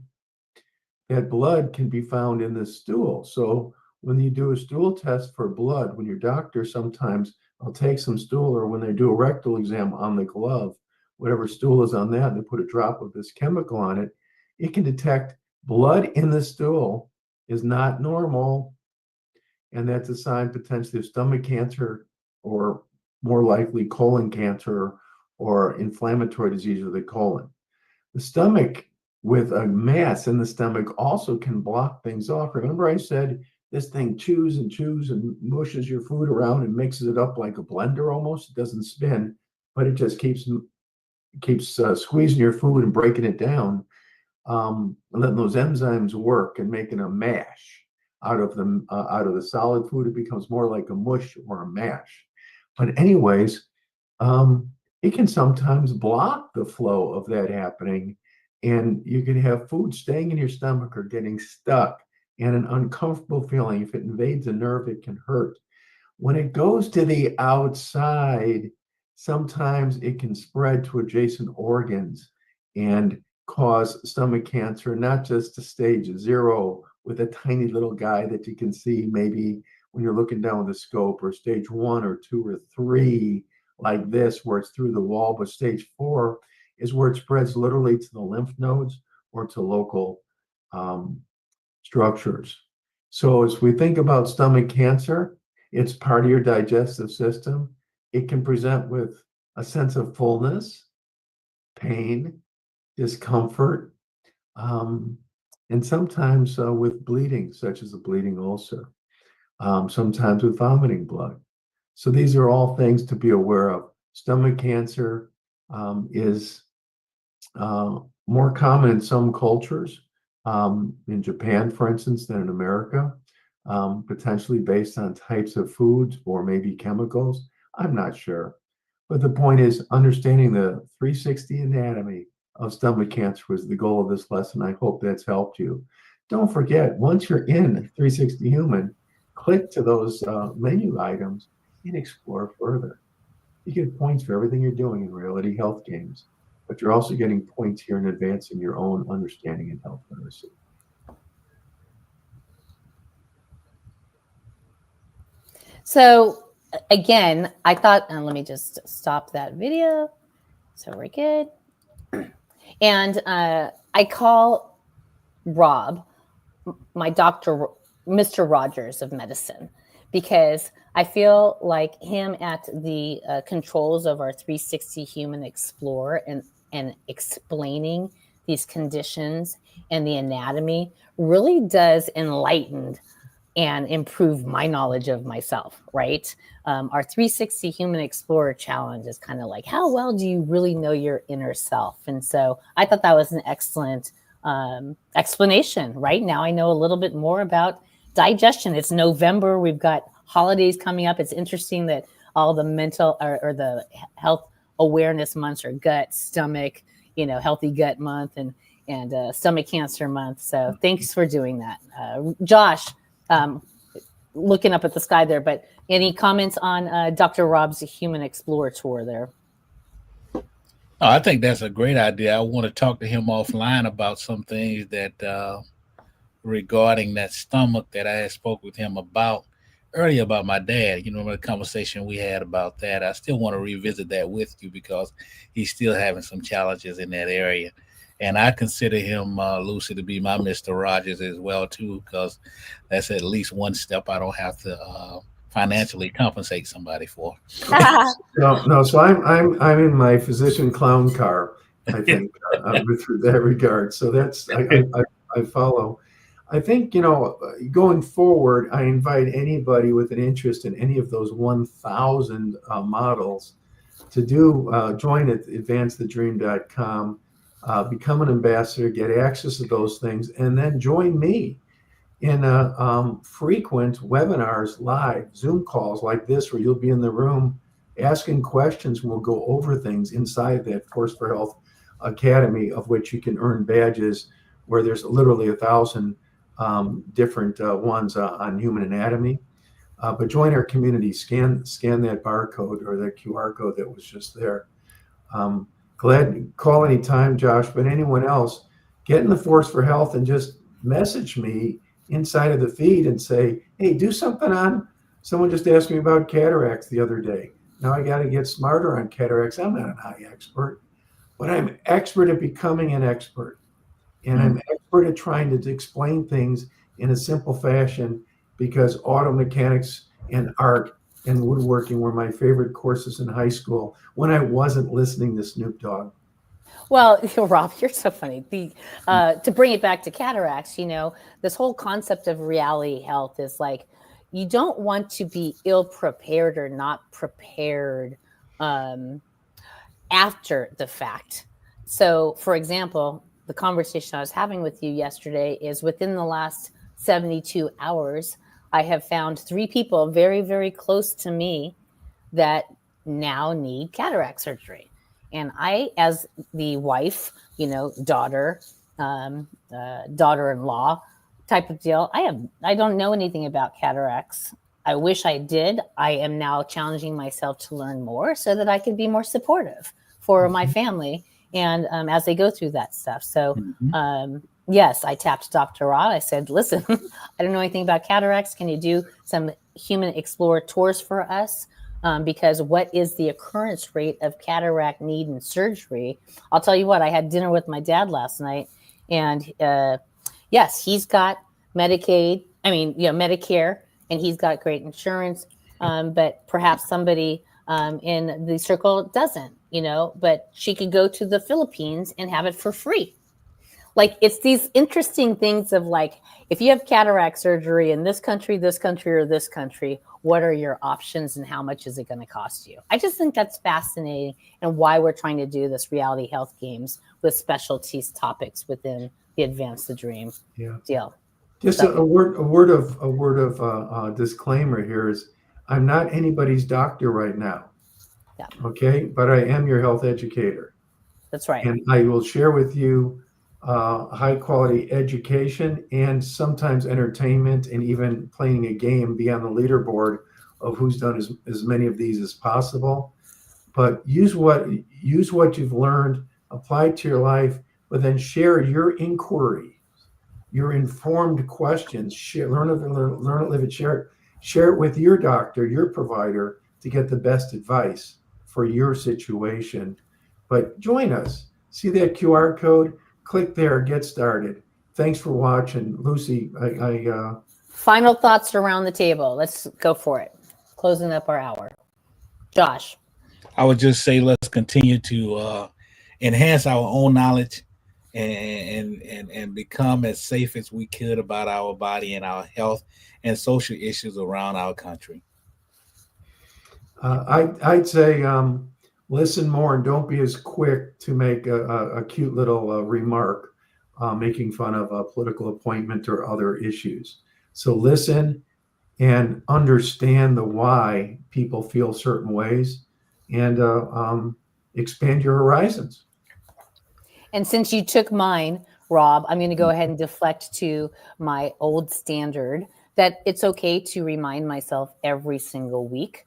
that blood can be found in the stool. So when you do a stool test for blood, when your doctor sometimes will take some stool, or when they do a rectal exam on the glove, whatever stool is on that, and they put a drop of this chemical on it, it can detect blood in the stool is not normal. And that's a sign potentially of stomach cancer, or more likely colon cancer or inflammatory disease of the colon. The stomach with a mass in the stomach also can block things off. Remember I said this thing chews and chews and mushes your food around and mixes it up like a blender almost. It doesn't spin, but it just keeps squeezing your food and breaking it down, letting those enzymes work and making a mash out of the solid food. It becomes more like a mush or a mash. But anyways, it can sometimes block the flow of that happening, and you can have food staying in your stomach or getting stuck, and an uncomfortable feeling. If it invades a nerve, it can hurt. When it goes to the outside, sometimes it can spread to adjacent organs and cause stomach cancer, not just a stage 0 with a tiny little guy that you can see maybe when you're looking down with a scope, or stage 1 or 2 or 3 like this, where it's through the wall. But stage 4 is where it spreads literally to the lymph nodes or to local structures. So as we think about stomach cancer, it's part of your digestive system. It can present with a sense of fullness, pain, discomfort, and sometimes with bleeding, such as a bleeding ulcer, sometimes with vomiting blood. So these are all things to be aware of. Stomach cancer is more common in some cultures, in Japan, for instance, than in America, potentially based on types of foods or maybe chemicals. I'm not sure. But the point is, understanding the 360 anatomy of stomach cancer was the goal of this lesson. I hope that's helped you. Don't forget, once you're in 360 Human, click to those menu items and explore further. You get points for everything you're doing in Reality Health Games, but you're also getting points here in advancing your own understanding in health literacy. So again, I thought, and let me just stop that video. So we're good. And I call Rob my Dr. Mr. Rogers of medicine, because I feel like him at the controls of our 360 Human Explorer and explaining these conditions and the anatomy really does enlighten and improve my knowledge of myself, right? Our 360 Human Explorer Challenge is kind of like, how well do you really know your inner self? And so I thought that was an excellent explanation. Right now, I know a little bit more about digestion. It's November. We've got holidays coming up. It's interesting that all the mental or the health awareness months are gut, stomach, healthy gut month and stomach cancer month. So thanks for doing that. Josh, looking up at the sky there, but any comments on Dr. Rob's Human Explorer tour there? Oh, I think that's a great idea. I want to talk to him offline about some things that regarding that stomach that I spoke with him about earlier about my dad. The conversation we had about that. I still want to revisit that with you because he's still having some challenges in that area. And I consider him, Lucy, to be my Mr. Rogers as well, too, because that's at least one step I don't have to financially compensate somebody for. No. So I'm in my physician clown car, I think, with that regard. So that's I follow. I think going forward, I invite anybody with an interest in any of those 1,000 models to join at advancethedream.com. Become an ambassador, get access to those things, and then join me in frequent webinars, live Zoom calls like this, where you'll be in the room asking questions, and we'll go over things inside that Force for Health Academy, of which you can earn badges, where there's literally 1,000 different ones on human anatomy. But join our community, scan that barcode or that QR code that was just there. Glad call anytime, Josh, but anyone else, get in the Force for Health and just message me inside of the feed and say, hey, do something on, someone just asked me about cataracts the other day. Now I got to get smarter on cataracts. I'm not an eye expert, but I'm expert at becoming an expert. And I'm expert at trying to explain things in a simple fashion, because auto mechanics and art and woodworking were my favorite courses in high school when I wasn't listening to Snoop Dogg. Well, Rob, you're so funny. To bring it back to cataracts, this whole concept of reality health is like, you don't want to be ill prepared or not prepared after the fact. So, for example, the conversation I was having with you yesterday is within the last 72 hours, I have found 3 people very, very close to me that now need cataract surgery. And I, as the wife, daughter, daughter-in-law type of deal, I don't know anything about cataracts. I wish I did. I am now challenging myself to learn more so that I can be more supportive for my family and as they go through that stuff. So yes, I tapped Dr. Rod. I said, listen, I don't know anything about cataracts. Can you do some human explorer tours for us? Because what is the occurrence rate of cataract need and surgery? I'll tell you what, I had dinner with my dad last night, and yes, he's got Medicare, and he's got great insurance, but perhaps somebody in the circle doesn't, but she could go to the Philippines and have it for free. Like, it's these interesting things of like, if you have cataract surgery in this country, or this country, what are your options and how much is it going to cost you? I just think that's fascinating, and why we're trying to do this reality health games with specialties topics within the Advance the Dream deal. Just a word of disclaimer here is, I'm not anybody's doctor right now. Yeah. Okay, but I am your health educator. That's right. And I will share with you high quality education and sometimes entertainment, and even playing a game, be on the leaderboard of who's done as many of these as possible. But use what you've learned, apply it to your life, but then share your inquiry, your informed questions. Learn it, live it, share it with your doctor, your provider, to get the best advice for your situation. But join us. See that QR code? Click there, get started. Thanks for watching. Lucy, Final thoughts around the table. Let's go for it. Closing up our hour. Josh. I would just say, let's continue to enhance our own knowledge and become as safe as we could about our body and our health and social issues around our country. I'd say listen more and don't be as quick to make a cute little remark making fun of a political appointment or other issues. So listen and understand the why people feel certain ways, and expand your horizons. And since you took mine, Rob, I'm going to go ahead and deflect to my old standard that it's okay to remind myself every single week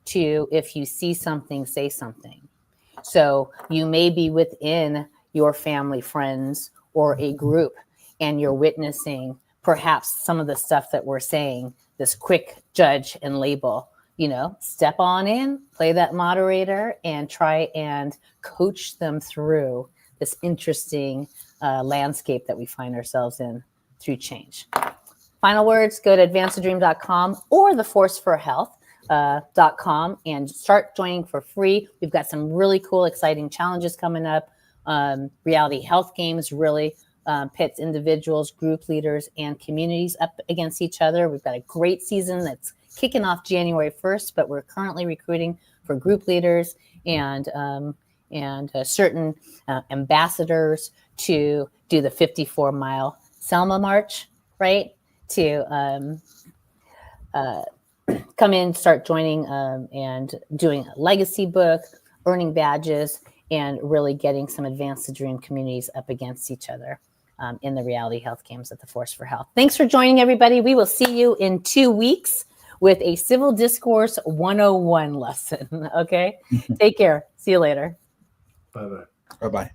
to, if you see something, say something. So you may be within your family, friends, or a group, and you're witnessing perhaps some of the stuff that we're saying, this quick judge and label. Step on in, play that moderator, and try and coach them through this interesting landscape that we find ourselves in through change. Final words, go to advancethedream.com or theforceforhealth.com and start joining for free. We've got some really cool, exciting challenges coming up. Reality health games really pits individuals, group leaders, and communities up against each other. We've got a great season that's kicking off January 1st, but we're currently recruiting for group leaders and certain ambassadors to do the 54-mile Selma March, right? To come in, start joining and doing a legacy book, earning badges, and really getting some Advance the Dream communities up against each other in the reality health games at the Force for Health. Thanks for joining, everybody. We will see you in 2 weeks with a Civil Discourse 101 lesson. Okay? Take care. See you later. Bye-bye. Bye-bye.